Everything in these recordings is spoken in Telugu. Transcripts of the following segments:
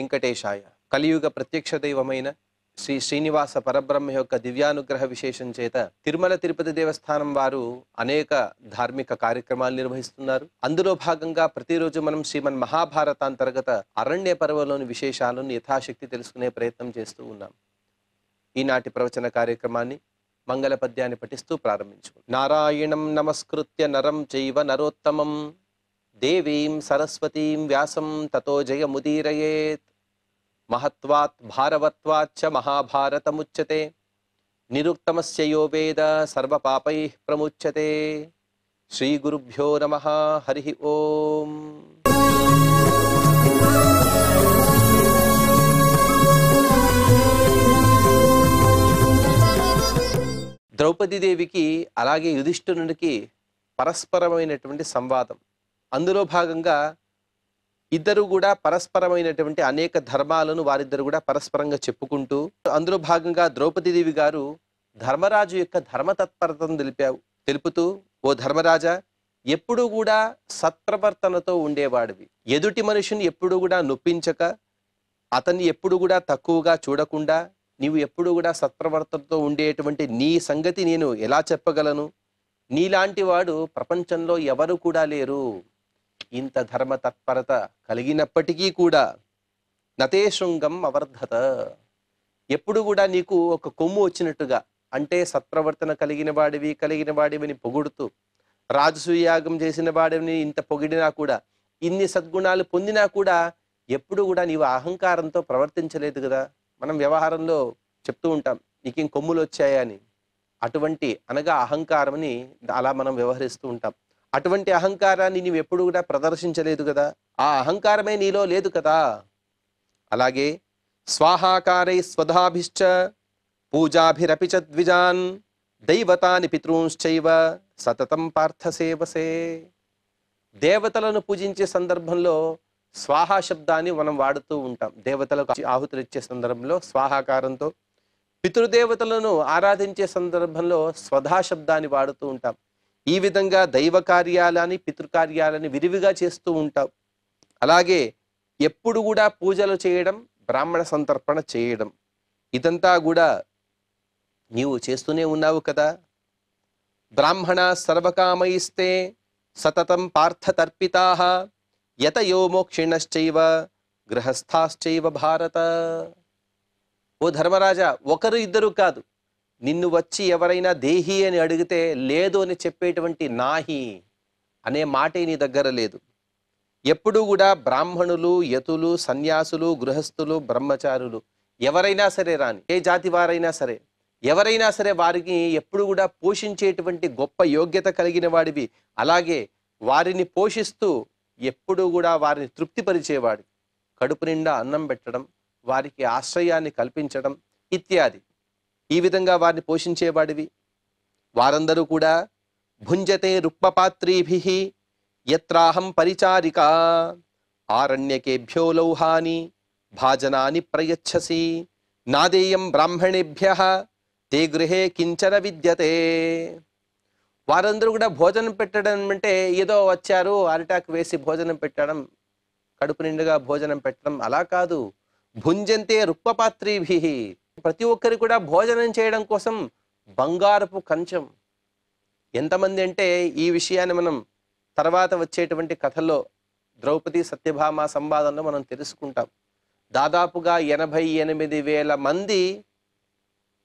వెంకటేశాయ. కలియుగ ప్రత్యక్ష దైవమైన శ్రీ శ్రీనివాస పరబ్రహ్మ యొక్క దివ్యానుగ్రహ విశేషం చేత తిరుమల తిరుపతి దేవస్థానం వారు అనేక ధార్మిక కార్యక్రమాలు నిర్వహిస్తున్నారు. అందులో భాగంగా ప్రతిరోజు మనం శ్రీమన్ మహాభారతాంతర్గత అరణ్య పర్వంలోని విశేషాలను యథాశక్తి తెలుసుకునే ప్రయత్నం చేస్తూ ఉన్నాం. ఈనాటి ప్రవచన కార్యక్రమాన్ని మంగళ పద్యాన్ని పఠిస్తూ ప్రారంభించుకుందాం. నారాయణం నమస్కృత్య నరం చైవ నరోత్తమం దేవీం సరస్వతీం వ్యాసం తతో జయముదీరయేత్. మహత్వాత్ భారవత్వాచ్చ మహాభారతముచ్యతే. నిరుక్తమస్య యో వేద సర్వపాపైః ప్రముచ్యతే. శ్రీ గురుభ్యో నమః. హరి ఓం. ద్రౌపదీదేవికి అలాగే యుధిష్ఠిరునికి పరస్పరమైనటువంటి సంవాదం. అందులో భాగంగా ఇద్దరు కూడా పరస్పరమైనటువంటి అనేక ధర్మాలను వారిద్దరు కూడా పరస్పరంగా చెప్పుకుంటూ, అందులో భాగంగా ద్రౌపదీదేవి గారు ధర్మరాజు యొక్క ధర్మతత్పరతను తెలుపుతూ, ఓ ధర్మరాజా, ఎప్పుడూ కూడా సత్ప్రవర్తనతో ఉండేవాడివి, ఎదుటి మనిషిని ఎప్పుడు కూడా నొప్పించక, అతన్ని ఎప్పుడు కూడా తక్కువగా చూడకుండా, నీవు ఎప్పుడు కూడా సత్ప్రవర్తనతో ఉండేటువంటి నీ సంగతి నేను ఎలా చెప్పగలను? నీలాంటి వాడు ప్రపంచంలో ఎవరు కూడా లేరు. ఇంత ధర్మ తత్పరత కలిగినప్పటికీ కూడా నతే శృంగం అవర్ధత, ఎప్పుడు కూడా నీకు ఒక కొమ్ము వచ్చినట్టుగా, అంటే సత్ప్రవర్తన కలిగిన వాడివిని పొగుడుతూ, రాజసూయాగం చేసిన వాడిని ఇంత పొగిడినా కూడా, ఇన్ని సద్గుణాలు పొందినా కూడా ఎప్పుడు కూడా నీవు అహంకారంతో ప్రవర్తించలేదు కదా. మనం వ్యవహారంలో చెప్తూ ఉంటాం, నీకేం కొమ్ములు వచ్చాయా అని. అటువంటి అనగా అహంకారమని అలా మనం వ్యవహరిస్తూ ఉంటాం. అటువంటి అహంకారాన్ని నీవు ఎప్పుడు కూడా ప్రదర్శించలేదు కదా, ఆ అహంకారమే నీలో లేదు కదా. అలాగే స్వాహాకారై స్వధాభిశ్చ పూజాభిరపి చ ద్విజాన్ దైవతాని పితృంశ్చైవ సతతం పార్థసేవసే. దేవతలను పూజించే సందర్భంలో స్వాహా శబ్దాన్ని మనం వాడుతూ ఉంటాం. దేవతలకు ఆహుతులు ఇచ్చే సందర్భంలో స్వాహాకారంతో, పితృదేవతలను ఆరాధించే సందర్భంలో స్వధా శబ్దాన్ని వాడుతూ ఉంటాం. ఈ విధంగా దైవ కార్యాలని పితృకార్యాలని విరివిగా చేస్తూ ఉంటాం. అలాగే ఎప్పుడు కూడా పూజలు చేయడం, బ్రాహ్మణ సంతర్పణ చేయడం, ఇదంతా కూడా నీవు చేస్తూనే ఉన్నావు కదా. బ్రాహ్మణ సర్వకామైస్తే సతతం పార్థ తర్పితాః యతయో మోక్షిణశ్చైవ గృహస్థాశ్చైవ భారత. ఓ ధర్మరాజా, ఒకరు ఇద్దరు కాదు, నిన్ను వచ్చి ఎవరైనా దేహి అని అడిగితే లేదు అని చెప్పేటువంటి నాహి అనే మాటే నీ దగ్గర లేదు. ఎప్పుడూ కూడా బ్రాహ్మణులు, యతులు, సన్యాసులు, గృహస్థులు, బ్రహ్మచారులు ఎవరైనా సరే రాని, ఏ జాతి వారైనా సరే, ఎవరైనా సరే వారికి ఎప్పుడు కూడా పోషించేటువంటి గొప్ప యోగ్యత కలిగిన వాడివి. అలాగే వారిని పోషిస్తూ ఎప్పుడు కూడా వారిని తృప్తిపరిచేవాడు, కడుపు నిండా అన్నం పెట్టడం, వారికి ఆశ్రయాన్ని కల్పించడం ఇత్యాది, ఈ విధంగా వారిని పోషించేవాడివి. వారందరూ కూడా భుంజతే రుక్మపాత్రీభిః యత్రాహం పరిచారికా ఆరణ్యకేభ్యో లౌహాని భాజనాని ప్రయచ్చసి నాదేయం బ్రాహ్మణేభ్యః తే గృహే కించన విద్యతే. వారందరూ కూడా భోజనం పెట్టడం అంటే ఏదో వచ్చారు అరిటాకు వేసి భోజనం పెట్టడం, కడుపు నిండుగా భోజనం పెట్టడం అలా కాదు. భుంజంతే రుక్మపాత్రీభిః, ప్రతి ఒక్కరి కూడా భోజనం చేయడం కోసం బంగారపు కంచం. ఎంతమంది అంటే ఈ విషయాన్ని మనం తర్వాత వచ్చేటువంటి కథల్లో ద్రౌపది సత్యభామ సంవాదంలో మనం తెలుసుకుంటాం. దాదాపుగా 88,000 మంది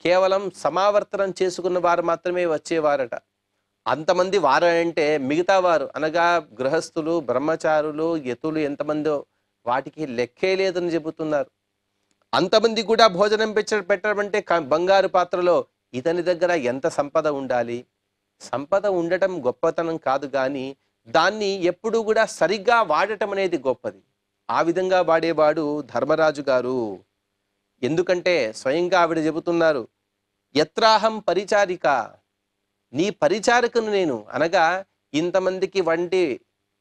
కేవలం సమావర్తనం చేసుకున్న వారు మాత్రమే వచ్చేవారట. అంతమంది వారంటే మిగతా వారు అనగా గృహస్థులు, బ్రహ్మచారులు, యతులు ఎంతమందో వాటికి లెక్కే లేదని చెబుతున్నారు. అంతమంది కూడా భోజనం పెట్టడం అంటే బంగారు పాత్రలో ఇతని దగ్గర ఎంత సంపద ఉండాలి. సంపద ఉండటం గొప్పతనం కాదు, కానీ దాన్ని ఎప్పుడు కూడా సరిగ్గా వాడటం అనేది గొప్పది. ఆ విధంగా వాడేవాడు ధర్మరాజు గారు. ఎందుకంటే స్వయంగా ఆవిడ చెబుతున్నారు, యత్రాహం పరిచారిక, నీ పరిచారకును నేను. అనగా ఇంతమందికి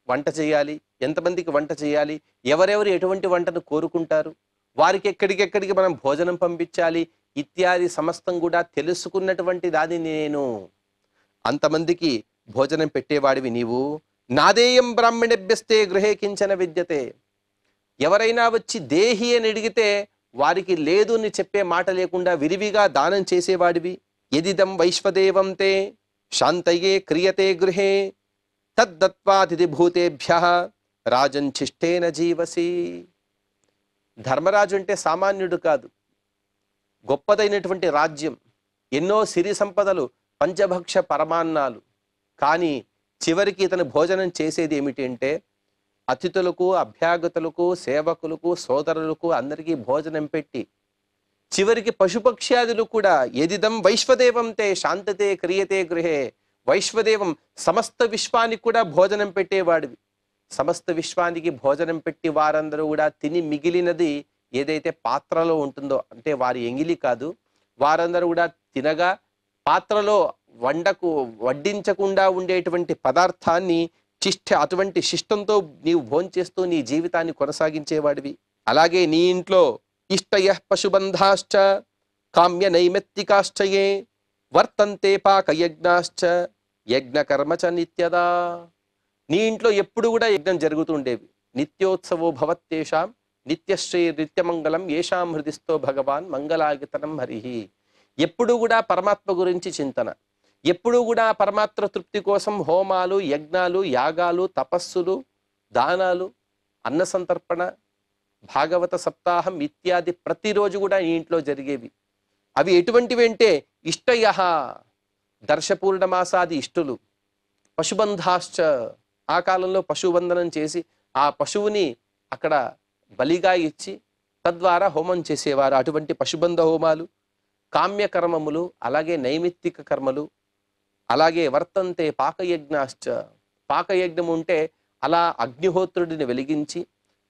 వంట చేయాలి, ఎంతమందికి వంట చేయాలి, ఎవరెవరు ఎటువంటి వంటను కోరుకుంటారు, వారికి ఎక్కడికెక్కడికి మనం భోజనం పంపించాలి ఇత్యాది సమస్తం కూడా తెలుసుకున్నటువంటి దాన్ని నేను. అంతమందికి భోజనం పెట్టేవాడివి నీవు. నాదేయం బ్రాహ్మణేభ్యస్తే గృహే కించన విద్యతే. ఎవరైనా వచ్చి దేహి అని అడిగితే వారికి లేదు అని చెప్పే మాట లేకుండా విరివిగా దానం చేసేవాడివి. యదిదం వైశ్వదేవం తే శాంతయే క్రియతే గృహే తద్దత్వాతిథి భూతేభ్యః రాజంచిష్టేన జీవసి. ధర్మరాజు అంటే సామాన్యుడు కాదు, గొప్పదైనటువంటి రాజ్యం, ఎన్నో సిరి సంపదలు, పంచభక్ష పరమాన్నాలు. కానీ చివరికి ఇతను భోజనం చేసేది ఏమిటి అంటే అతిథులకు, అభ్యాగతులకు, సేవకులకు, సోదరులకు అందరికీ భోజనం పెట్టి చివరికి పశుపక్ష్యాదులు కూడా యదిదం వైశ్వదేవం తే శాంతతే క్రియతే గృహే. వైశ్వదేవం సమస్త విశ్వానికి కూడా భోజనం పెట్టేవాడివి. సమస్త విశ్వానికి భోజనం పెట్టి వారందరూ కూడా తిని మిగిలినది ఏదైతే పాత్రలో ఉంటుందో, అంటే వారి ఎంగిలి కాదు, వారందరూ కూడా తినగా పాత్రలో వడ్డించకుండా ఉండేటువంటి పదార్థాన్ని అటువంటి శిష్టంతో నీవు భోంచేస్తూ నీ జీవితాన్ని కొనసాగించేవాడివి. అలాగే నీ ఇంట్లో ఇష్టయ పశుబంధాశ్చ కామ్య నైమిత్తికాశ్చయే వర్తంతే పాకయజ్ఞాశ్చ యజ్ఞకర్మచ నిత్యదా. నీ ఇంట్లో ఎప్పుడు కూడా యజ్ఞం జరుగుతుండేవి. నిత్యోత్సవో భవత్తేషాం నిత్యశ్రీ నిత్యమంగళం ఏషాం హృదిస్థో భగవాన్ మంగళాగితనం హరిహి. ఎప్పుడు కూడా పరమాత్మ గురించి చింతన, ఎప్పుడూ కూడా పరమాత్మ తృప్తి కోసం హోమాలు, యజ్ఞాలు, యాగాలు, తపస్సులు, దానాలు, అన్న సంతర్పణ, భాగవత సప్తాహం ఇత్యాది ప్రతిరోజు కూడా ఈ ఇంట్లో జరిగేవి. అవి ఎటువంటివి అంటే ఇష్టయ దర్శపూర్ణమాసాది ఇష్టులు, పశుబంధాశ్చ ఆ కాలంలో పశుబంధనం చేసి ఆ పశువుని అక్కడ బలిగా ఇచ్చి తద్వారా హోమం చేసేవారు. అటువంటి పశుబంధ హోమాలు, కామ్యకర్మములు, అలాగే నైమిత్తిక కర్మలు, అలాగే వర్తంతే పాకయజ్ఞాశ్చ. పాకయజ్ఞం ఉంటే అలా అగ్నిహోత్రుడిని వెలిగించి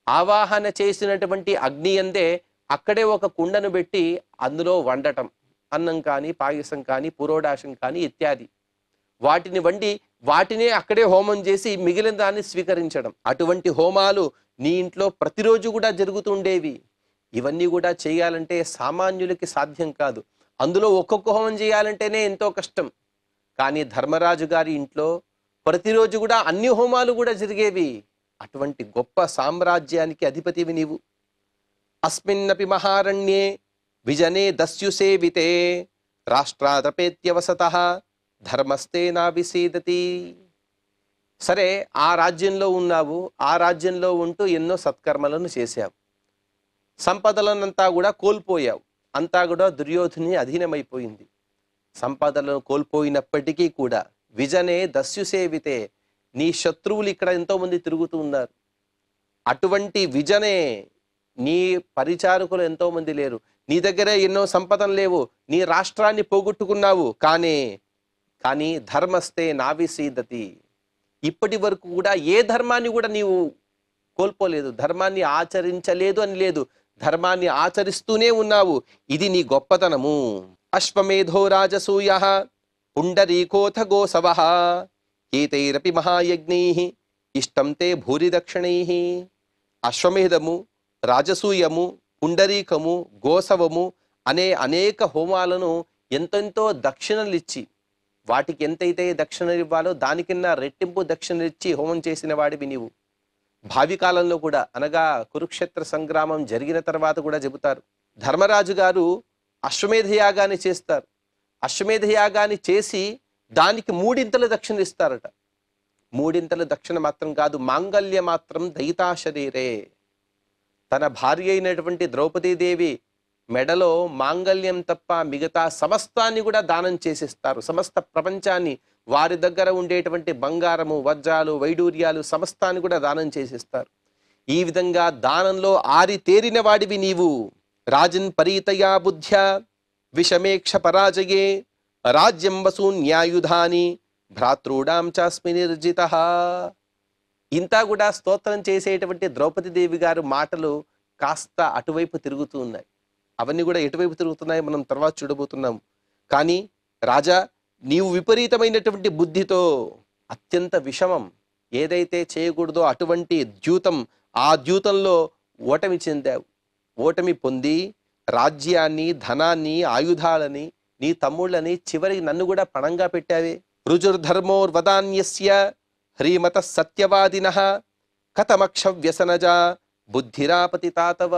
ఆవాహన చేసినటువంటి అగ్ని అందే అక్కడే ఒక కుండను పెట్టి అందులో వండటం, అన్నం కానీ, పాయసం కానీ, పురోడాశం కానీ ఇత్యాది వాటిని వండి వాటినే అక్కడే హోమం చేసి మిగిలిన దాన్ని స్వీకరించడం. అటువంటి హోమాలు నీ ఇంట్లో ప్రతిరోజు కూడా జరుగుతుండేవి. ఇవన్నీ కూడా చేయాలంటే సామాన్యులకి సాధ్యం కాదు. అందులో ఒక్కొక్క హోమం చేయాలంటేనే ఎంతో కష్టం. కానీ ధర్మరాజు గారి ఇంట్లో ప్రతిరోజు కూడా అన్ని హోమాలు కూడా జరిగేవి. అటువంటి గొప్ప సామ్రాజ్యానికి అధిపతివి నీవు. అస్మిన్నపి మహారణ్యే విజనే దస్యుసేవితే రాష్ట్రాదపేత్యవసతః ధర్మస్తే నా విసీదతి. సరే, ఆ రాజ్యంలో ఉన్నావు, ఆ రాజ్యంలో ఉంటూ ఎన్నో సత్కర్మలను చేశావు, సంపదలనంతా కూడా కోల్పోయావు, అంతా కూడా దుర్యోధుని అధీనమైపోయింది. సంపదలను కోల్పోయినప్పటికీ కూడా విజనే దస్యుసేవితే, నీ శత్రువులు ఇక్కడ ఎంతో మంది తిరుగుతూ ఉన్నారు. అటువంటి విజనే, నీ పరిచారకులు ఎంతో మంది లేరు, నీ దగ్గరే ఎన్నో సంపదలు లేవు, నీ రాష్ట్రాన్ని పోగొట్టుకున్నావు. కానీ ధర్మస్తే నావిసీదతి, ఇప్పటి వరకు కూడా ఏ ధర్మాన్ని కూడా నీవు కోల్పోలేదు, ధర్మాన్ని ఆచరించలేదు అని లేదు, ధర్మాన్ని ఆచరిస్తూనే ఉన్నావు. ఇది నీ గొప్పతనము. అశ్వమేధో రాజసూయః పుండరీకోథ గోసవః ఏతైరపి మహాయజ్ఞైః ఇష్టం తే భూరి దక్షిణైః. అశ్వమేధము, రాజసూయము, పుండరీకము, గోసవము అనే అనేక హోమాలను ఎంతెంతో దక్షిణలు ఇచ్చి, వాటికి ఎంతైతే దక్షిణలు ఇవ్వాలో దానికన్నా రెట్టింపు దక్షిణలు ఇచ్చి హోమం చేసిన వాడివి నీవు. భావి కాలంలో కూడా, అనగా కురుక్షేత్ర సంగ్రామం జరిగిన తర్వాత కూడా చెబుతారు, ధర్మరాజు గారు అశ్వమేధ యాగాన్ని చేస్తారు. అశ్వమేధ యాగాన్ని చేసి దానికి 3 దక్షిణ ఇస్తారట. 3 దక్షిణ మాత్రం కాదు, మాంగల్య మాత్రం దయితా శరీరే. తన భార్య అయినటువంటి ద్రౌపదీదేవి మెడలో మాంగల్యం తప్ప మిగతా సమస్తాన్ని కూడా దానం చేసిస్తారు. సమస్త ప్రపంచాన్ని, వారి దగ్గర ఉండేటువంటి బంగారము, వజ్రాలు, వైడూర్యాలు సమస్తాన్ని కూడా దానం చేసిస్తారు. ఈ విధంగా దానంలో ఆరితేరిన వాడివి నీవు. రాజన్ పరీతయా బుద్ధ్యా విషమేక్ష పరాజయే రాజ్యం వసూన్యాయుధాని భ్రాతృడాం చాస్మి నిర్జితః. ఇంతా కూడా స్తోత్రం చేసేటువంటి ద్రౌపదీదేవి గారు మాటలు కాస్త అటువైపు తిరుగుతూ ఉన్నాయి. అవన్నీ కూడా ఎటువైపు తిరుగుతున్నాయి మనం తర్వాత చూడబోతున్నాం. కానీ రాజా, నీవు విపరీతమైనటువంటి బుద్ధితో అత్యంత విషమం ఏదైతే చేయకూడదో అటువంటి ద్యూతం, ఆ ద్యూతంలో ఓటమి చెందావు. ఓటమి పొంది రాజ్యాన్ని, ధనాన్ని, ఆయుధాలని, నీ తమ్ముళ్ళని, చివరికి నన్ను కూడా పణంగా పెట్టావే. రుజుర్ధర్మోర్వదాన్యస్య హ్రీమత సత్యవాదినః కథమక్ష వ్యసనజా బుద్ధిరాపతి తాతవ.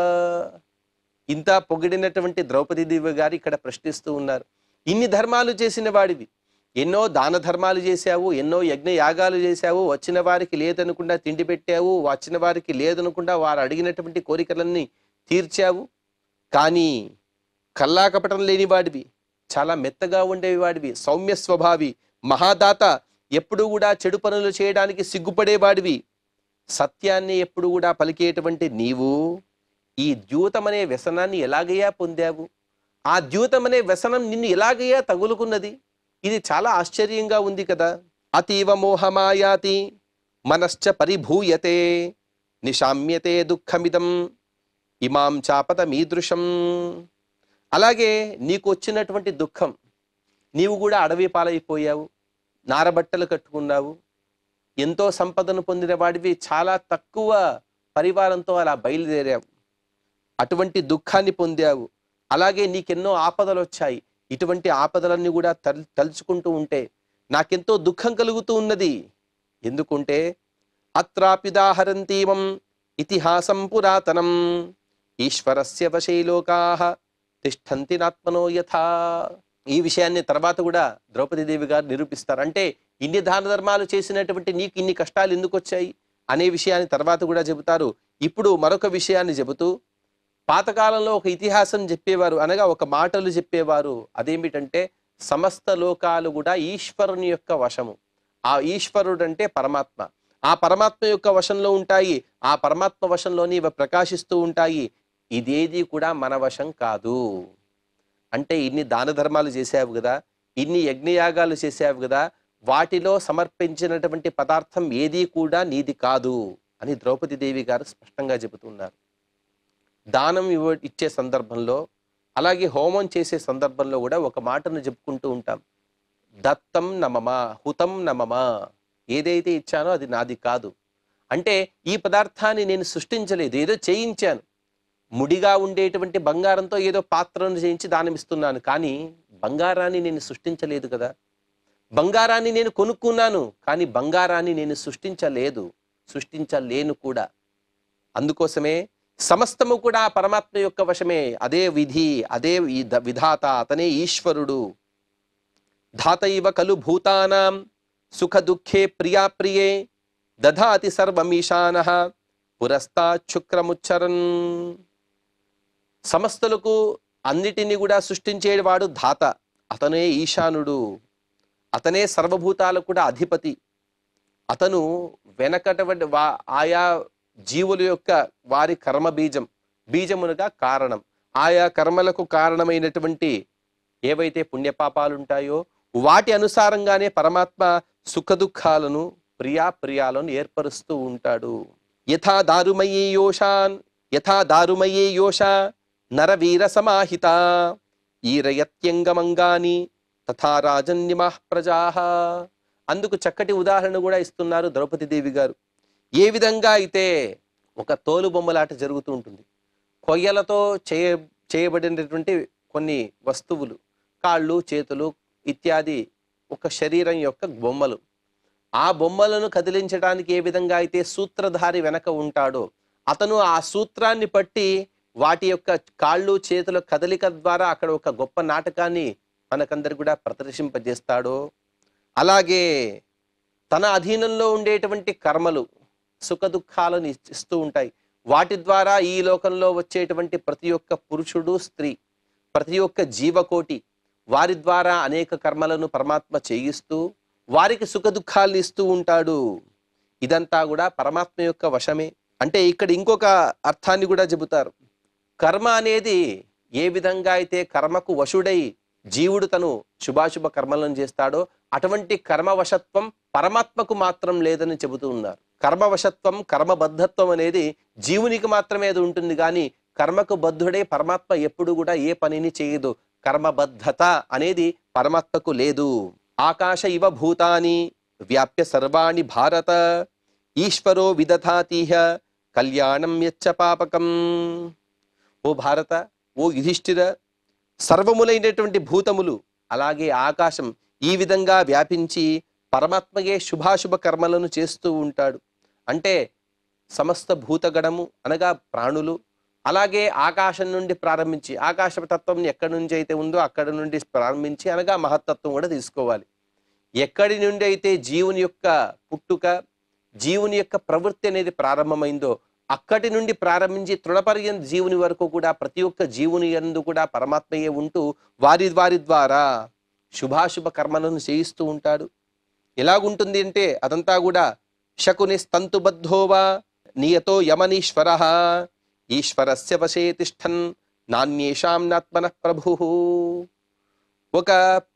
ఇంత పొగిడినటువంటి ద్రౌపదీదేవి గారు ఇక్కడ ప్రశ్నిస్తూ ఉన్నారు. ఇన్ని ధర్మాలు చేసిన వాడివి, ఎన్నో దాన ధర్మాలు చేశావు, ఎన్నో యజ్ఞ యాగాలు చేశావు, వచ్చిన వారికి లేదనకుండా తిండి పెట్టావు, వచ్చిన వారికి లేదనకుండా వారు అడిగినటువంటి కోరికలన్నీ తీర్చావు. కానీ కల్లాకపటం లేని వాడివి, చాలా మెత్తగా ఉండేవి వాడివి, సౌమ్య స్వభావి, మహాదాత, ఎప్పుడు కూడా చెడు పనులు చేయడానికి సిగ్గుపడేవాడివి, సత్యాన్ని ఎప్పుడు కూడా పలికేటువంటి నీవు ఈ ద్యూతం అనే వ్యసనాన్ని ఎలాగయ్యా పొందావు? ఆ ద్యూతం అనే వ్యసనం నిన్ను ఎలాగయ్యా తగులుకున్నది? ఇది చాలా ఆశ్చర్యంగా ఉంది కదా. అతీవ మోహమాయాతి మనశ్చ పరిభూయతే నిశామ్యతే దుఃఖమిదం ఇమాం చాపత మీదృశం. అలాగే నీకు వచ్చినటువంటి దుఃఖం, నీవు కూడా అడవి పాలైపోయావు, నారబట్టలు కట్టుకున్నావు, ఎంతో సంపదను పొందిన వాడివి, చాలా తక్కువ పరివారంతో అలా బయలుదేరావు, అటువంటి దుఃఖాన్ని పొందావు. అలాగే నీకెన్నో ఆపదలు వచ్చాయి, ఇటువంటి ఆపదలన్నీ కూడా తలుచుకుంటూ ఉంటే నాకెంతో దుఃఖం కలుగుతూ ఉన్నది. ఎందుకుంటే అత్రాప్యుదాహరంతీమం ఇతిహాసం పురాతనం ఈశ్వరస్య వశే లోకాః తిష్టంతి నాత్మనో యథా. ఈ విషయాన్ని తర్వాత కూడా ద్రౌపదీదేవి గారు నిరూపిస్తారు. అంటే ఇన్ని దాన ధర్మాలు చేసినటువంటి నీకు ఇన్ని కష్టాలు ఎందుకు వచ్చాయి అనే విషయాన్ని తర్వాత కూడా చెబుతారు. ఇప్పుడు మరొక విషయాన్ని చెబుతూ, పాతకాలంలో ఒక ఇతిహాసం చెప్పేవారు, అనగా ఒక మాటలు చెప్పేవారు. అదేమిటంటే సమస్త లోకాలు కూడా ఈశ్వరుని యొక్క వశము. ఆ ఈశ్వరుడు అంటే పరమాత్మ, ఆ పరమాత్మ యొక్క వశంలో ఉంటాయి, ఆ పరమాత్మ వశంలోని ఇవి ప్రకాశిస్తూ ఉంటాయి. ఇదేది కూడా మన వశం కాదు. అంటే ఇన్ని దాన ధర్మాలు చేసావు కదా, ఇన్ని యజ్ఞయాగాలు చేసావు కదా, వాటిలో సమర్పించినటువంటి పదార్థం ఏది కూడా నీది కాదు అని ద్రౌపదీదేవి గారు స్పష్టంగా చెబుతున్నారు. దానం ఇచ్చే సందర్భంలో, అలాగే హోమం చేసే సందర్భంలో కూడా ఒక మాటను చెప్పుకుంటూ ఉంటాం, దత్తం నమమ హుతం నమమ. ఏదైతే ఇచ్చానో అది నాది కాదు. అంటే ఈ పదార్థాన్ని నేను సృష్టించలేదు, ఏదో చేయించాను. ముడిగా ఉండేటువంటి బంగారంతో ఏదో పాత్రను చేయించి దానం ఇస్తున్నాను, కానీ బంగారాన్ని నేను సృష్టించలేదు కదా. బంగారాన్ని నేను కొనుక్కున్నాను, కానీ బంగారాన్ని నేను సృష్టించలేదు, సృష్టించలేను కూడా. అందుకోసమే సమస్తము కూడా పరమాత్మ యొక్క వశమే. అదే విధి, అదే విధాత, అతనే ఈశ్వరుడు. ధాతైవ ఖలు భూతానాం సుఖ దుఃఖే ప్రియాప్రియే దధాతి సర్వమీశానః పురస్తాత్ శుక్రముచ్చరన్. సమస్తలకు అన్నిటినీ కూడా సృష్టించేవాడు ధాత, అతనే ఈశానుడు, అతనే సర్వభూతాలకు కూడా అధిపతి. అతను వెనకటువంటి ఆయా జీవుల యొక్క వారి కర్మ బీజమునగా కారణం. ఆయా కర్మలకు కారణమైనటువంటి ఏవైతే పుణ్యపాపాలు ఉంటాయో వాటి అనుసారంగానే పరమాత్మ సుఖ దుఃఖాలను ప్రియాప్రియాలను ఏర్పరుస్తూ ఉంటాడు. యథా దారుమయే యోషా నరవీర సమాహిత ఈరయత్యంగమంగాని తథా రాజన్యమః ప్రజాః. అందుకు చక్కటి ఉదాహరణ కూడా ఇస్తున్నారు ద్రౌపదీదేవి గారు. ఏ విధంగా అయితే ఒక తోలు బొమ్మలాట జరుగుతూ ఉంటుంది, కొయ్యలతో చేయబడినటువంటి కొన్ని వస్తువులు, కాళ్ళు చేతులు ఇత్యాది ఒక శరీరం యొక్క బొమ్మలు, ఆ బొమ్మలను కదిలించడానికి ఏ విధంగా అయితే సూత్రధారి వెనక ఉంటాడో, అతను ఆ సూత్రాన్ని పట్టి వాటి యొక్క కాళ్ళు చేతుల కదలిక ద్వారా అక్కడ ఒక గొప్ప నాటకాన్ని మనకందరు కూడా ప్రదర్శింపజేస్తాడో, అలాగే తన అధీనంలో ఉండేటువంటి కర్మలు సుఖ దుఃఖాలను ఇస్తూ ఉంటాయి. వాటి ద్వారా ఈ లోకంలో వచ్చేటువంటి ప్రతి ఒక్క పురుషుడు స్త్రీ, ప్రతి ఒక్క జీవకోటి, వారి ద్వారా అనేక కర్మలను పరమాత్మ చేయిస్తూ వారికి సుఖ దుఃఖాలు ఇస్తూ ఉంటాడు. ఇదంతా కూడా పరమాత్మ యొక్క వశమే. అంటే ఇక్కడ ఇంకొక అర్థాన్ని కూడా చెబుతారు. కర్మ అనేది ఏ విధంగా అయితే కర్మకు వశుడై జీవుడు తను శుభాశుభ కర్మలను చేస్తాడో అటువంటి కర్మవశత్వం పరమాత్మకు మాత్రం లేదని చెబుతూ ఉన్నారు. కర్మవశత్వం, కర్మబద్ధత్వం అనేది జీవునికి మాత్రమే అది ఉంటుంది, కానీ కర్మకు బద్ధుడే పరమాత్మ ఎప్పుడు కూడా ఏ పనిని చేయదు. కర్మబద్ధత అనేది పరమాత్మకు లేదు. ఆకాశ ఇవ భూతాని వ్యాప్య సర్వాణి భారత ఈశ్వరో విదధాతిహ కళ్యాణం యచ్చ పాపకం. ఓ భారత, ఓ యుధిష్ఠిర, సర్వములైనటువంటి భూతములు అలాగే ఆకాశం ఈ విధంగా వ్యాపించి పరమాత్మయే శుభాశుభ కర్మలను చేస్తూ ఉంటాడు. అంటే సమస్త భూతగణము అనగా ప్రాణులు, అలాగే ఆకాశం నుండి ప్రారంభించి ఆకాశ తత్వం ఎక్కడి నుంచి అయితే ఉందో అక్కడి నుండి ప్రారంభించి అనగా మహత్తత్వం కూడా తీసుకోవాలి. ఎక్కడి నుండి అయితే జీవుని యొక్క పుట్టుక, జీవుని యొక్క ప్రవృత్తి అనేది ప్రారంభమైందో అక్కడి నుండి ప్రారంభించి తృణపర్యంత జీవుని వరకు కూడా ప్రతి ఒక్క జీవుని యందు కూడా పరమాత్మయే ఉంటూ వారి ద్వారా శుభాశుభ కర్మలను చేయిస్తూ ఉంటాడు. ఎలాగుంటుంది అంటే అదంతా కూడా శకుని తంతుబద్ధోవా నియతో యమనీశ్వర ఈశ్వరస్య వశే తిష్టన్ నాణ్యేషాం నాత్మనః ప్రభుః. ఒక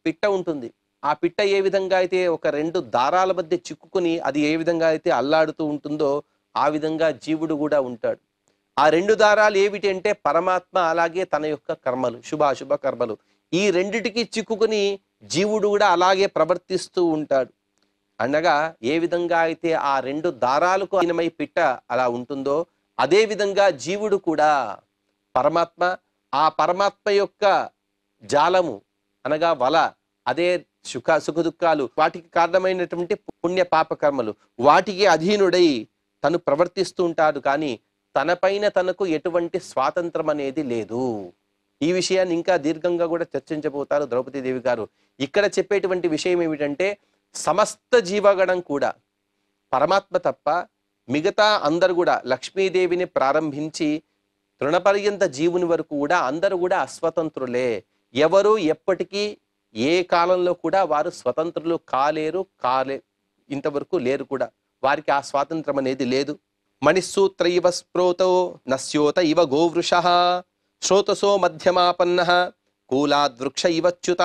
పిట్ట ఉంటుంది. ఆ పిట్ట ఏ విధంగా అయితే ఒక రెండు దారాల మధ్య చిక్కుకుని అది ఏ విధంగా అయితే అల్లాడుతూ ఉంటుందో ఆ విధంగా జీవుడు కూడా ఉంటాడు. ఆ రెండు దారాలు ఏమిటి అంటే పరమాత్మ, అలాగే తన యొక్క కర్మలు, శుభాశుభ కర్మలు. ఈ రెండిటికి చిక్కుకుని జీవుడు కూడా అలాగే ప్రవర్తిస్తూ ఉంటాడు. అనగా ఏ విధంగా అయితే ఆ రెండు దారాలకు అయినమై పిట్ట అలా ఉంటుందో అదే విధంగా జీవుడు కూడా పరమాత్మ, ఆ పరమాత్మ యొక్క జాలము అనగా వల, అదే సుఖ దుఃఖాలు, వాటికి కారణమైనటువంటి పుణ్య పాప కర్మలు, వాటికి అధీనుడై తను ప్రవర్తిస్తూ ఉంటాడు. కానీ తనపైన తనకు ఎటువంటి స్వాతంత్రం అనేది లేదు. ఈ విషయాన్ని ఇంకా దీర్ఘంగా కూడా చర్చించబోతారు ద్రౌపదీదేవి గారు. ఇక్కడ చెప్పేటువంటి విషయం ఏమిటంటే సమస్త జీవగణం కూడా పరమాత్మ తప్ప మిగతా అందరు కూడా లక్ష్మీదేవిని ప్రారంభించి తృణపర్యంత జీవుని వరకు కూడా అందరూ కూడా అస్వతంత్రులే. ఎవరు ఎప్పటికీ ఏ కాలంలో కూడా వారు స్వతంత్రులు ఇంతవరకు లేరు కూడా. వారికి ఆ స్వాతంత్రం అనేది లేదు. మణిసూత్ర ఇవ స్ప్రోతో నస్యోత ఇవ గోవృష శ్రోతసో మధ్యమాపన్న కూలాద్వృక్ష ఇవచ్యుత.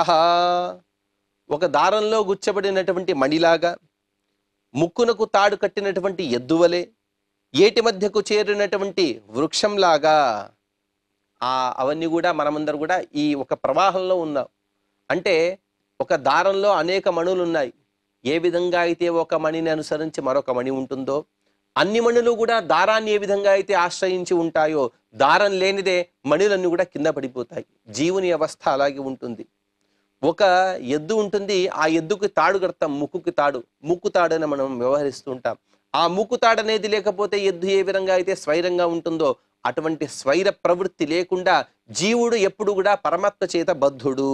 ఒక దారంలో గుచ్చబడినటువంటి మణిలాగా, ముక్కునకు తాడు కట్టినటువంటి ఎద్దువలే, ఏటి మధ్యకు చేరినటువంటి వృక్షంలాగా అవన్నీ కూడా మనమందరూ కూడా ఈ ఒక ప్రవాహంలో ఉన్నాం. అంటే ఒక దారంలో అనేక మణులు ఉన్నాయి. ఏ విధంగా అయితే ఒక మణిని అనుసరించి మరొక మణి ఉంటుందో అన్ని మణులు కూడా దారాన్ని ఏ విధంగా అయితే ఆశ్రయించి ఉంటాయో దారం లేనిదే మణులన్నీ కూడా కింద పడిపోతాయి. జీవుని అవస్థ అలాగే ఉంటుంది. ఒక ఎద్దు ఉంటుంది, ఆ ఎద్దుకి తాడు కడతాం, ముక్కు తాడు అని మనం వ్యవహరిస్తూ ఉంటాం. ఆ ముక్కు తాడు అనేది లేకపోతే ఎద్దు ఏ విధంగా అయితే స్వైరంగా ఉంటుందో అటువంటి స్వైర ప్రవృత్తి లేకుండా జీవుడు ఎప్పుడు కూడా పరమాత్మ చేత బద్ధుడు.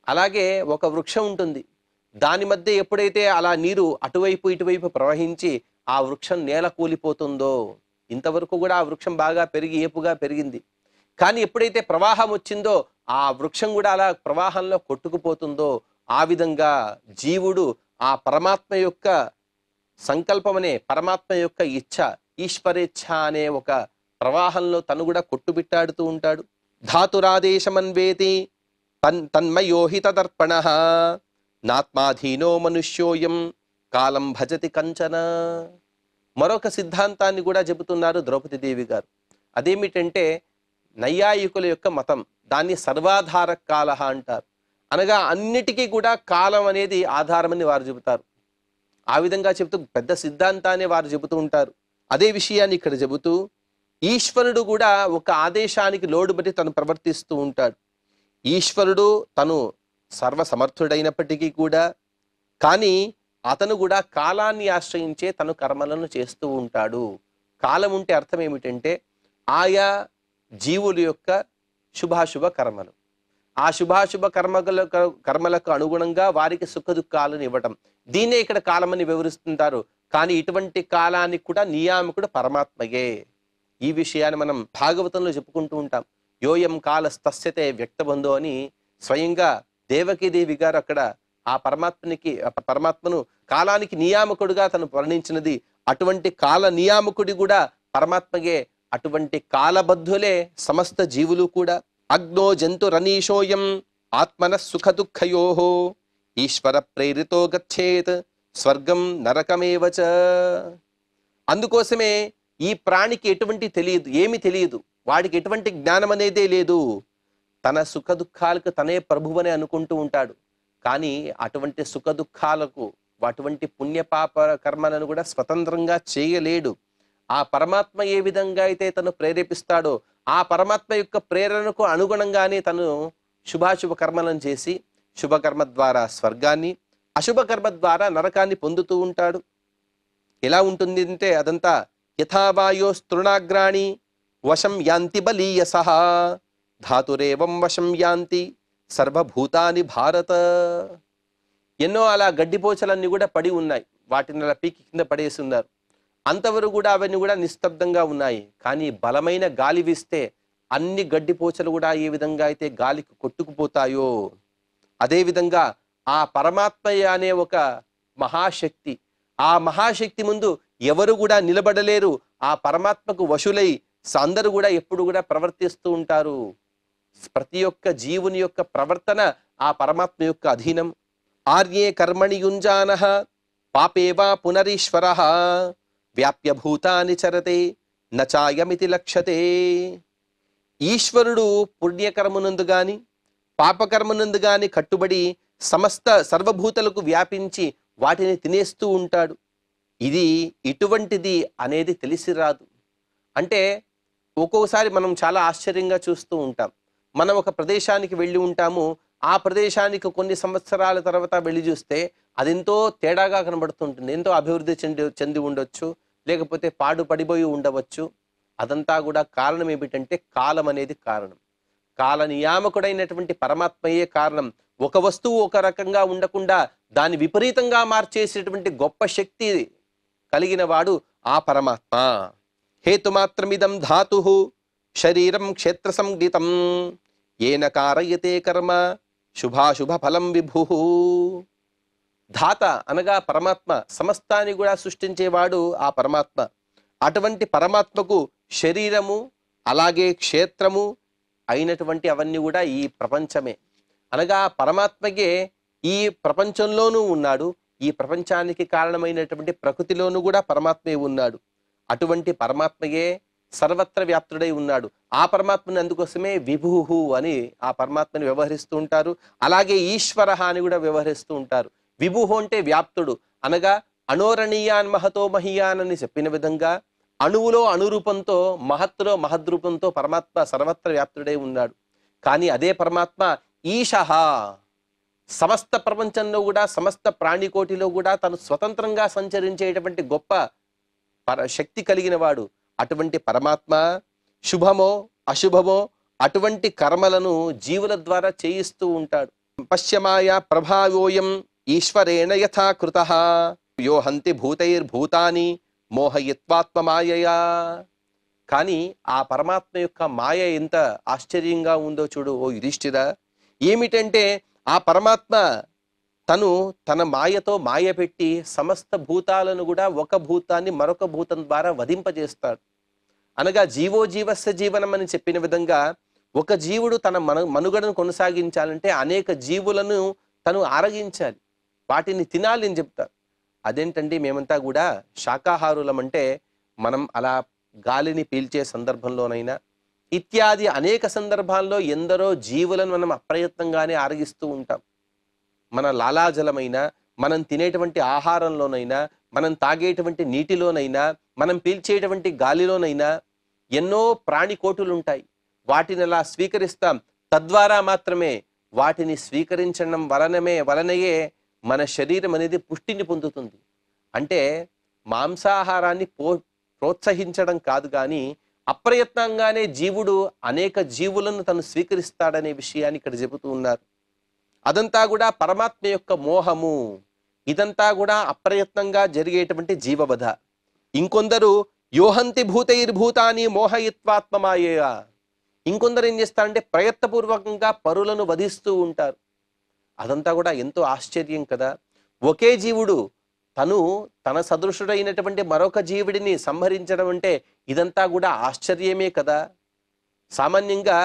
అలాగే ఒక వృక్షం ఉంటుంది, దాని మధ్య ఎప్పుడైతే అలా నీరు అటువైపు ఇటువైపు ప్రవహించి ఆ వృక్షం నేల కూలిపోతుందో, ఇంతవరకు కూడా ఆ వృక్షం బాగా పెరిగి ఏపుగా పెరిగింది, కానీ ఎప్పుడైతే ప్రవాహం వచ్చిందో ఆ వృక్షం కూడా అలా ప్రవాహంలో కొట్టుకుపోతుందో ఆ విధంగా జీవుడు ఆ పరమాత్మ యొక్క సంకల్పమనే, పరమాత్మ యొక్క ఇచ్ఛ, ఈశ్వరేచ్ఛ అనే ఒక ప్రవాహంలో తను కూడా కొట్టుబిట్టాడుతూ ఉంటాడు. ధాతురాదేశమన్వేతి తన్మయోహిత దర్పణ నాత్మాధీనో మనుష్యోయం కాలం భజతి కంచన. మరొక సిద్ధాంతాన్ని కూడా చెబుతున్నారు ద్రౌపదీదేవి గారు. అదేమిటంటే నైయాయికుల యొక్క మతం, దాన్ని సర్వాధార కాల అంటారు. అనగా అన్నిటికీ కూడా కాలం అనేది ఆధారమని వారు చెబుతారు. ఆ విధంగా చెబుతూ పెద్ద సిద్ధాంతాన్ని వారు చెబుతూ ఉంటారు. అదే విషయాన్ని ఇక్కడ చెబుతూ ఈశ్వరుడు కూడా ఒక ఆదేశానికి లోడుబడి తను ప్రవర్తిస్తూ ఉంటాడు. ఈశ్వరుడు తను సర్వసమర్థుడైనప్పటికీ కూడా కానీ అతను కూడా కాలాన్ని ఆశ్రయించే తను కర్మలను చేస్తూ ఉంటాడు. కాలం ఉంటే అర్థం ఏమిటంటే ఆయా జీవుల యొక్క శుభాశుభ కర్మలు, ఆ శుభాశుభ కర్మలకు అనుగుణంగా వారికి సుఖ దుఃఖాలను ఇవ్వటం, దీన్నే ఇక్కడ కాలమని వివరిస్తుంటారు. కానీ ఇటువంటి కాలానికి కూడా నియామకుడు పరమాత్మయే. ఈ విషయాన్ని మనం భాగవతంలో చెప్పుకుంటూ ఉంటాం. యోయం కాలస్తస్యతే వ్యక్తబంధో అని స్వయంగా దేవకీదేవి గారు అక్కడ ఆ పరమాత్మను కాలానికి నియామకుడుగా తను వర్ణించినది. అటువంటి కాల నియామకుడి కూడా పరమాత్మయే. అటువంటి కాలబద్ధులే సమస్త జీవులు కూడా. అగ్నో జంతురనీషోయం ఆత్మన సుఖ దుఃఖయోః ఈశ్వర ప్రేరితో గచ్చేత్ స్వర్గం నరకమేవచ. అందుకోసమే ఈ ప్రాణికి ఎటువంటి తెలియదు, ఏమి తెలియదు, వాడికి ఎటువంటి జ్ఞానం అనేదే లేదు. తన సుఖ దుఃఖాలకు తనే ప్రభువనే అనుకుంటూ ఉంటాడు. కానీ అటువంటి సుఖ దుఃఖాలకు అటువంటి పుణ్యపాప కర్మలను కూడా స్వతంత్రంగా చేయలేడు. ఆ పరమాత్మ ఏ విధంగా అయితే తను ప్రేరేపిస్తాడో ఆ పరమాత్మ యొక్క ప్రేరణకు అనుగుణంగానే తను శుభాశుభ కర్మలను చేసి శుభకర్మ ద్వారా స్వర్గాన్ని, అశుభ కర్మ ద్వారా నరకాన్ని పొందుతూ ఉంటాడు. ఎలా ఉంటుంది అంటే అదంతా యథా వాయోస్తృణాగ్రాణి వశం యాంతి బలీయసః ధాతురేవం వశం యాంతి సర్వభూతాని భారత. ఎన్నో అలా గడ్డిపోచలన్నీ కూడా పడి ఉన్నాయి, వాటిని అలా పీకి కింద పడేసి ఉన్నారు. అంతవరకు కూడా అవన్నీ కూడా నిస్తబ్దంగా ఉన్నాయి. కానీ బలమైన గాలి వీస్తే అన్ని గడ్డిపోచలు కూడా ఏ విధంగా అయితే గాలికి కొట్టుకుపోతాయో అదేవిధంగా ఆ పరమాత్మ అనే ఒక మహాశక్తి, ఆ మహాశక్తి ముందు ఎవరు కూడా నిలబడలేరు. ఆ పరమాత్మకు వశులై అందరూ కూడా ఎప్పుడు కూడా ప్రవర్తిస్తూ ఉంటారు. ప్రతి ఒక్క జీవుని యొక్క ప్రవర్తన ఆ పరమాత్మ యొక్క అధీనం. ఆర్యే కర్మణి యుంజానః పాపేవా పునరీశ్వరః వ్యాప్య భూతాని చరతే నచాయమితి లక్ష్యతే. ఈశ్వరుడు పుణ్యకర్మనందు గాని పాపకర్మనందు గాని కట్టుబడి సమస్త సర్వభూతలకు వ్యాపించి వాటిని తినేస్తూ ఉంటాడు. ఇది ఇటువంటిది అనేది తెలిసి రాదు. అంటే ఒక్కొక్కసారి మనం చాలా ఆశ్చర్యంగా చూస్తూ ఉంటాం. మనం ఒక ప్రదేశానికి వెళ్ళి ఉంటాము, ఆ ప్రదేశానికి కొన్ని సంవత్సరాల తర్వాత వెళ్ళి చూస్తే అదెంతో తేడాగా కనబడుతుంటుంది. ఎంతో అభివృద్ధి చెంది ఉండొచ్చు, లేకపోతే పాడుపడిపోయి ఉండవచ్చు. అదంతా కూడా కారణం ఏమిటంటే కాలం అనేది కారణం. కాల నియామకుడైనటువంటి పరమాత్మయే కారణం. ఒక వస్తువు ఒక రకంగా ఉండకుండా దాన్ని విపరీతంగా మార్చేసేటువంటి గొప్ప శక్తి కలిగిన వాడు ఆ పరమాత్మ. హేతుమాత్రమిదం ధాతు శరీరం క్షేత్ర సంగీతం ఏన కారయతే కర్మ శుభాశుభ ఫలం విభు. ధాత అనగా పరమాత్మ, సమస్తాన్ని కూడా సృష్టించేవాడు ఆ పరమాత్మ. అటువంటి పరమాత్మకు శరీరము అలాగే క్షేత్రము అయినటువంటి అవన్నీ కూడా ఈ ప్రపంచమే. అనగా పరమాత్మకే ఈ ప్రపంచంలోనూ ఉన్నాడు, ఈ ప్రపంచానికి కారణమైనటువంటి ప్రకృతిలోనూ కూడా పరమాత్మే ఉన్నాడు. అటువంటి పరమాత్మయే సర్వత్ర వ్యాప్తుడై ఉన్నాడు. ఆ పరమాత్మని అందుకోసమే విభుహు అని ఆ పరమాత్మని వ్యవహరిస్తూ ఉంటారు. అలాగే ఈశ్వర అని కూడా వ్యవహరిస్తూ ఉంటారు. విభుహు అంటే వ్యాప్తుడు, అనగా అణోరణీయాన్ మహతో మహీయాన్ అని చెప్పిన విధంగా అణువులో అణురూపంతో మహత్తులో మహద్రూపంతో పరమాత్మ సర్వత్ర వ్యాప్తుడై ఉన్నాడు. కానీ అదే పరమాత్మ ఈశః, సమస్త ప్రపంచంలో కూడా సమస్త ప్రాణికోటిలో కూడా తను స్వతంత్రంగా సంచరించేటువంటి గొప్ప శక్తి కలిగిన వాడు. అటువంటి పరమాత్మ శుభమో అశుభమో అటువంటి కర్మలను జీవుల ద్వారా చేయిస్తూ ఉంటాడు. పశ్యమాయ ప్రభావోయం ఈశ్వరేణ యథా కృతః యో హంతి భూతైర్భూతాని మోహయిత్వాత్మమాయయా. కానీ ఆ పరమాత్మ యొక్క మాయ ఎంత ఆశ్చర్యంగా ఉందో చూడు ఓ యుధిష్ఠిరా. ఏమిటంటే ఆ పరమాత్మ తను తన మాయతో మాయ పెట్టి సమస్త భూతాలను కూడా ఒక భూతాన్ని మరొక భూతం ద్వారా వధింపజేస్తాడు. అనగా జీవో జీవస్య జీవనం అని చెప్పిన విధంగా ఒక జీవుడు తన మనుగడను కొనసాగించాలంటే అనేక జీవులను తను ఆరగించాలి, వాటిని తినాలి అని చెప్తారు. అదేంటండి మేమంతా కూడా శాకాహారులం అంటే మనం అలా గాలిని పీల్చే సందర్భంలోనైనా ఇత్యాది అనేక సందర్భాల్లో ఎందరో జీవులను మనం అప్రయత్నంగానే ఆరగిస్తూ ఉంటాం. మన లాలాజలమైనా, మనం తినేటువంటి ఆహారంలోనైనా, మనం తాగేటువంటి నీటిలోనైనా, మనం పీల్చేటువంటి గాలిలోనైనా ఎన్నో ప్రాణికోటులు ఉంటాయి. వాటిని అలా స్వీకరిస్తాం. తద్వారా మాత్రమే వాటిని స్వీకరించడం వలనయే మన శరీరం అనేది పుష్టిని పొందుతుంది. అంటే మాంసాహారాన్ని ప్రోత్సహించడం కాదు, కానీ అప్రయత్నంగానే జీవుడు అనేక జీవులను తను స్వీకరిస్తాడనే విషయాన్ని ఇక్కడ చెబుతూ ఉన్నారు. అదంతా కూడా పరమాత్మ యొక్క మోహము. ఇదంతా కూడా అప్రయత్నంగా జరిగేటువంటి జీవవధ. ఇంకొందరు యోహంతి భూతైర్భూతాని మోహయిత్వాత్మమాయ. ఇంకొందరు ఏం చేస్తారంటే ప్రయత్నపూర్వకంగా పరులను వధిస్తూ ఉంటారు. అదంతా కూడా ఎంతో ఆశ్చర్యం కదా. ఒకే జీవుడు తన సదృశుడైనటువంటి మరొక జీవుడిని సంహరించడం అంటే ఇదంతా కూడా ఆశ్చర్యమే కదా. సామాన్యంగా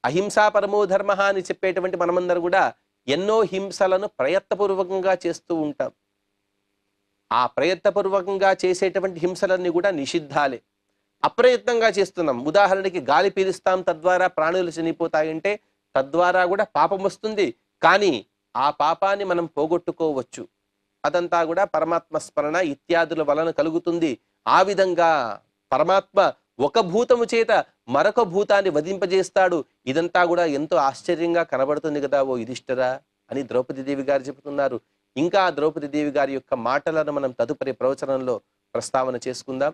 అహింసా పరమో ధర్మ అని చెప్పేటువంటి మనమందరూ కూడా ఎన్నో హింసలను ప్రయత్నపూర్వకంగా చేస్తూ ఉంటాం. ఆ ప్రయత్నపూర్వకంగా చేసేటువంటి హింసలన్నీ కూడా నిషిద్ధాలే. అప్రయత్నంగా చేస్తున్నాం. ఉదాహరణకి గాలి పీలుస్తాం, తద్వారా ప్రాణులు చనిపోతాయంటే తద్వారా కూడా పాపం వస్తుంది. కానీ ఆ పాపాన్ని మనం పోగొట్టుకోవచ్చు. అదంతా కూడా పరమాత్మ స్మరణ ఇత్యాదుల వలన కలుగుతుంది. ఆ విధంగా పరమాత్మ ఒక భూతము చేత మరొక భూతాన్ని వధింపజేస్తాడు. ఇదంతా కూడా ఎంతో ఆశ్చర్యంగా కనబడుతుంది కదా ఓ యుధిష్ఠిరా అని ద్రౌపదీదేవి గారు చెబుతున్నారు. ఇంకా ద్రౌపదీదేవి గారి యొక్క మాటలను మనం తదుపరి ప్రవచనంలో ప్రస్తావన చేసుకుందాం.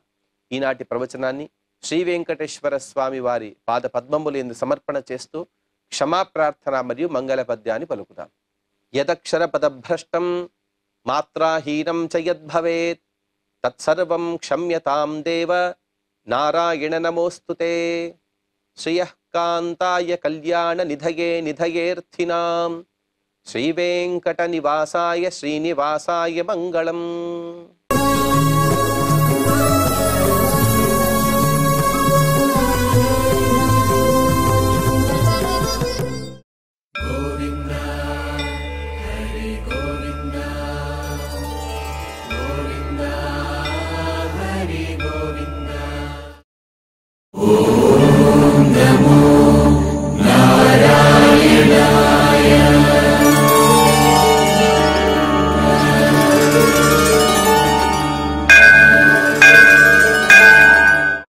ఈనాటి ప్రవచనాన్ని శ్రీ వెంకటేశ్వర స్వామి వారి పాద పద్మములందు సమర్పణ చేస్తూ క్షమాప్రార్థన మరియు మంగళ పద్యాన్ని పలుకుదాం. యదక్షర పదభ్రష్టం మాత్రాహీనం చ యద్భవేత్ తత్సర్వం క్షమ్యతాం దేవ నారాయణ నమోస్తుతే. శ్రియః కాంతాయ కళ్యాణ నిధయే నిధయేర్థినాం శ్రీ వెంకట నివాసాయ శ్రీనివాసాయ మంగళం.